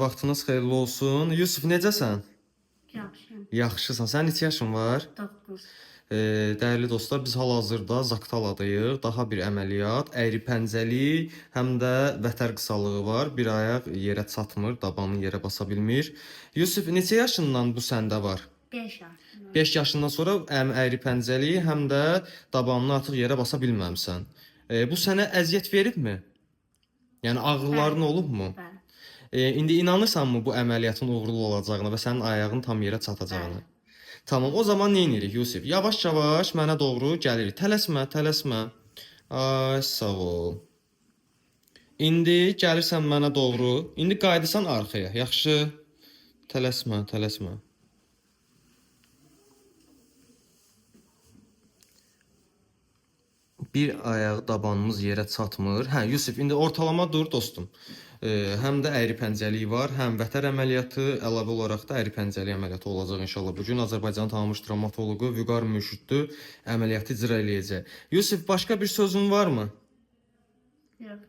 Vaxtınız xeyirli olsun. Yusuf, necəsən? Yaxşıyım. Yaxşısan. Sənin neçə yaşın var? 9. Dəyərli dostlar, biz hal-hazırda Zaqataladayıq. Daha bir əməliyyat, əyri pəncəli, həm də vətər qısalığı var. Bir ayaq yerə çatmır, dabanı yerə basa bilmir. Yusuf, neçə yaşından bu səndə var? 5 yaşım. 5 yaşından sonra həm əyri pəncəli, həm də dabanını artıq yerə basa bilməmisən. Bu sənə əziyyət veribmi? Yəni ağrıların olubmu? Bəli. İndi inanırsanmı bu əməliyyatın uğurlu olacağına və sənin ayağın tam yerə çatacağına? Bəli. Tamam, o zaman nə edirik Yusuf? Yavaş-yavaş mənə doğru gəlirik. Tələsmə, tələsmə. Ay, sağ ol. İndi gəlirsən mənə doğru. İndi qayıdırsan arxaya. Yaxşı. Tələsmə, tələsmə. Bir ayağı dabanımız yerə çatmır. Hə, Yusuf, indi ortalama dur dostum. Həm də əyri pəncəlik var, həm vətər əməliyyatı, əlavə olaraq da əyri pəncəlik əməliyyatı olacaq inşallah. Bugün Azərbaycanın tanınmış travmatoloqu Vüqar Mürşidli əməliyyatı icra eləyəcək. Yusuf, başqa bir sözün varmı? Yox.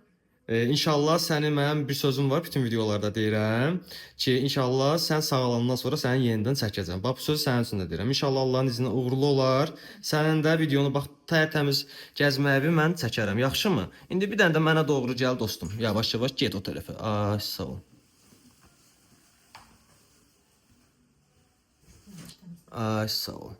İnşallah sənin mənim bir sözüm var, bütün videolarda deyirəm ki, inşallah sən sağalandan sonra səni yenidən çəkəcəm. Bax, bu sözü sənin üçün də deyirəm. İnşallah Allahın izni uğurlu olar. Sənin də videonu bax, təmiz gəzməyi mən çəkərəm, yaxşımı? İndi bir dənə də mənə doğru gəl dostum. Yavaş-yavaş get o tərəfə. Ay, sağ ol. Ay, sağ ol.